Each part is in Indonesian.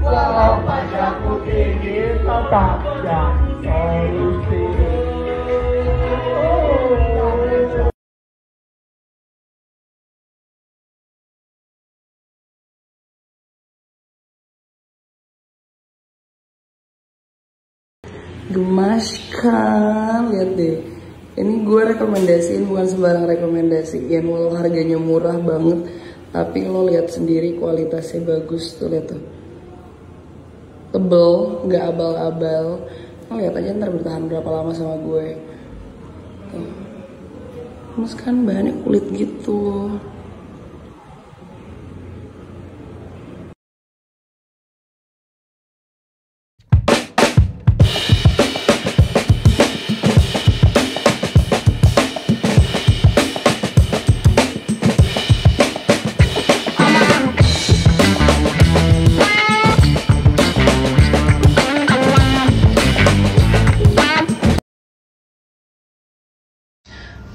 Walau padaku ini tetap jadi solusi. Gemas kan, lihat deh. Ini gue rekomendasiin, bukan sembarang rekomendasiin. Walau harganya murah banget, tapi lo lihat sendiri kualitasnya bagus tuh, lihat tuh. Tebel, nggak abal-abal. Lo lihat aja ntar bertahan berapa lama sama gue. Tuh. Mas kan bahannya kulit gitu.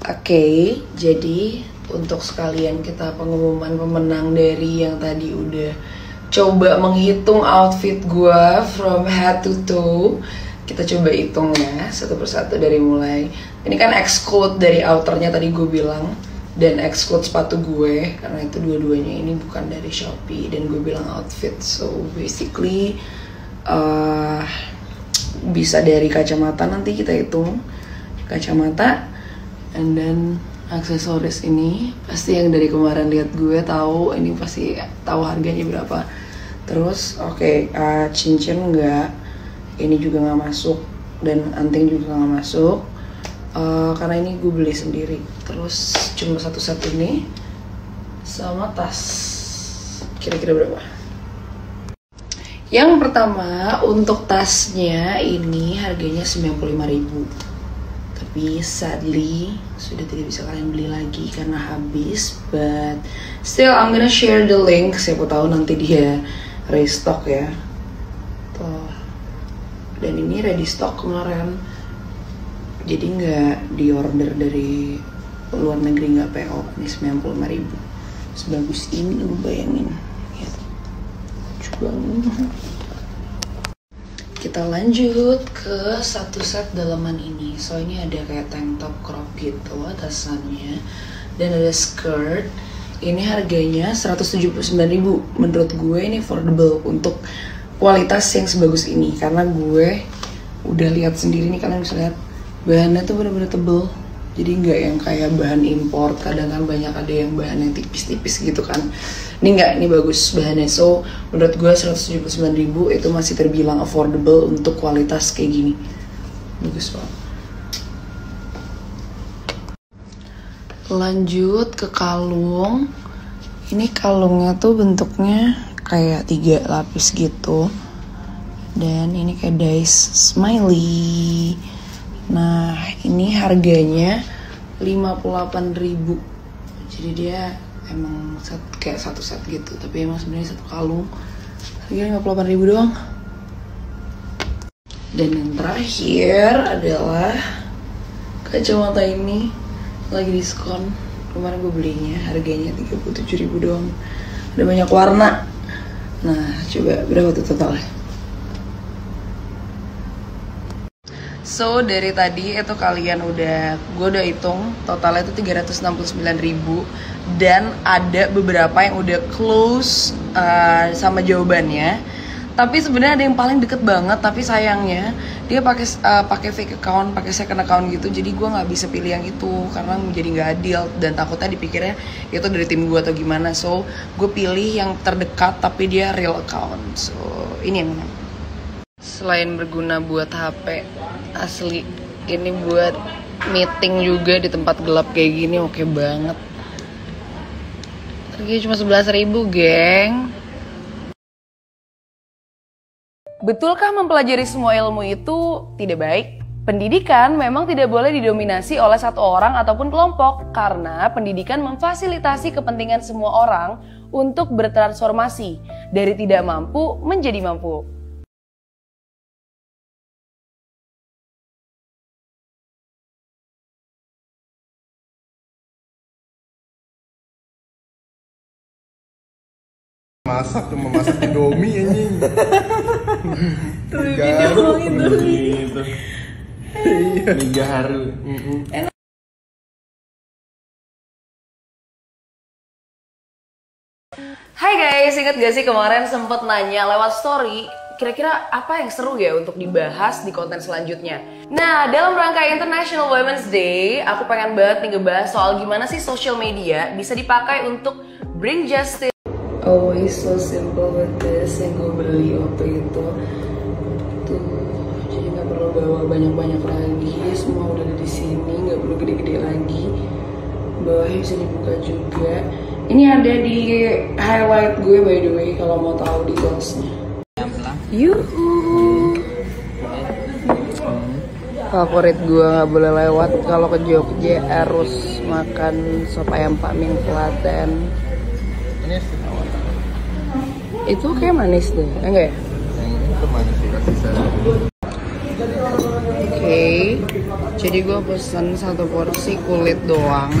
Oke, jadi untuk sekalian kita pengumuman pemenang dari yang tadi udah coba menghitung outfit gue from head to toe. Kita coba hitung ya, satu persatu dari mulai. Ini kan exclude dari outernya tadi gue bilang, dan exclude sepatu gue, karena itu dua-duanya ini bukan dari Shopee, dan gue bilang outfit. So basically bisa dari kacamata, nanti kita hitung kacamata. And then aksesoris ini pasti yang dari kemarin lihat gue tahu, ini pasti tahu harganya berapa. Terus cincin enggak, ini juga nggak masuk, dan anting juga nggak masuk karena ini gue beli sendiri. Terus cuma satu set ini sama tas, kira-kira berapa? Yang pertama untuk tasnya ini harganya 95.000. Tapi sadly sudah tidak bisa kalian beli lagi karena habis. But still I'm gonna share the link, siapa tahu nanti dia restock ya. Tuh. Dan ini ready stock kemarin, jadi nggak diorder dari luar negeri, nggak PO. Ini 95.000. Sebagus ini lu bayangin ya. Coba. Kita lanjut ke satu set dalaman ini. So ini ada kayak tank top crop gitu atasannya, dan ada skirt. Ini harganya 179.000. Menurut gue ini affordable untuk kualitas yang sebagus ini, karena gue udah lihat sendiri nih, kalian bisa lihat bahannya tuh bener-bener tebel. Jadi nggak yang kayak bahan import, kadang kan banyak ada yang bahan yang tipis-tipis gitu kan. Ini enggak, ini bagus bahannya. So menurut gue 179.000 itu masih terbilang affordable untuk kualitas kayak gini. Bagus banget. Lanjut ke kalung. Ini kalungnya tuh bentuknya kayak 3 lapis gitu, dan ini kayak dice smiley. Nah ini harganya 58.000. Jadi dia emang kayak satu set gitu, tapi emang sebenarnya satu kalung harganya 58.000 doang. Dan yang terakhir adalah kacamata ini, lagi diskon. Kemarin gue belinya harganya 37.000 doang. Ada banyak warna. Nah coba berapa tuh totalnya? So dari tadi itu gue udah hitung totalnya itu 369.000, dan ada beberapa yang udah close sama jawabannya. Tapi sebenarnya ada yang paling deket banget, tapi sayangnya dia pakai fake account, pakai second account gitu. Jadi gue nggak bisa pilih yang itu karena menjadi nggak adil, dan takutnya dipikirnya itu dari tim gue atau gimana. So gue pilih yang terdekat tapi dia real account. So ini yang menang. Selain berguna buat HP asli, ini buat meeting juga di tempat gelap kayak gini oke banget. Harganya cuma 11.000, geng. Betulkah mempelajari semua ilmu itu tidak baik? Pendidikan memang tidak boleh didominasi oleh satu orang ataupun kelompok, karena pendidikan memfasilitasi kepentingan semua orang untuk bertransformasi dari tidak mampu menjadi mampu. masak cuma masak Indomie anjing. Video doang itu. Gitu. Iya. Liga haru. Hai guys, inget gak sih kemarin sempet nanya lewat story kira-kira apa yang seru ya untuk dibahas di konten selanjutnya. Nah, dalam rangka International Women's Day, aku pengen banget nih ngebahas soal gimana sih social media bisa dipakai untuk bring justice. Always so simple with this yang gue beli waktu itu tuh, jadi nggak perlu bawa banyak-banyak lagi, semua udah ada di sini, nggak perlu gede-gede lagi. Bawahnya bisa dibuka juga. Ini ada di highlight gue by the way kalau mau tahu detailsnya. Yuhu. Favorit gue nggak boleh lewat kalau ke Jogja, harus makan sop ayam Pak Min Klaten. Itu kayak manis deh, enggak ya? Itu manis sih, kasih saya. Oke, jadi gue pesen 1 porsi kulit doang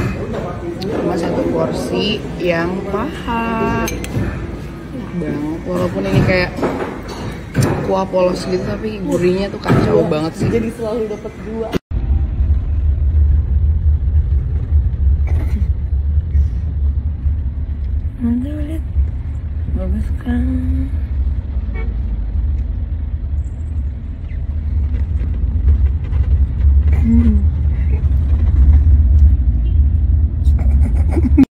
sama 1 porsi yang paha. Enak banget, walaupun ini kayak kuah polos gitu tapi gurihnya tuh kacau banget sih. Jadi selalu dapat 2. Mantap lihat, bagus kan?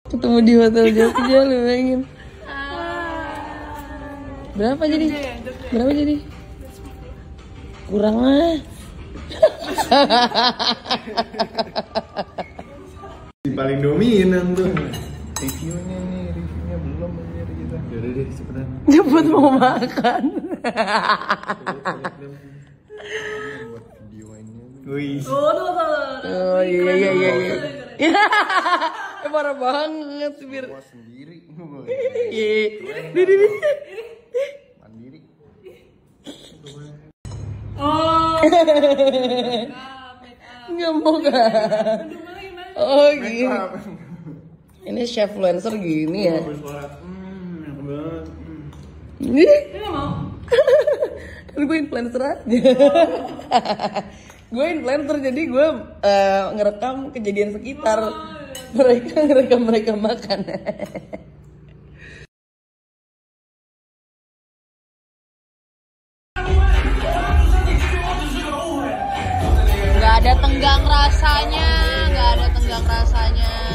Ketemu di hotel Jogja, lu bayangin. Berapa jadi? Berapa jadi? Kurang lah. Si paling dominan tuh. Reviewnya belum aja kita. Yaudah deh, cepetan. Cepet mau makan. Buat video ini. Wih. Oh iya. Parah banget biar. Gua sendiri. Iya. Mandiri. Nggak mau kan? Oh gini. Ini chef influencer gini ya. Enak banget. Nggak mau. Kan gue influencer aja. Gue influencer jadi gue ngerekam kejadian sekitar. Mereka ngerekam mereka makan. Nggak ada tenggang rasanya, nggak ada tenggang rasanya.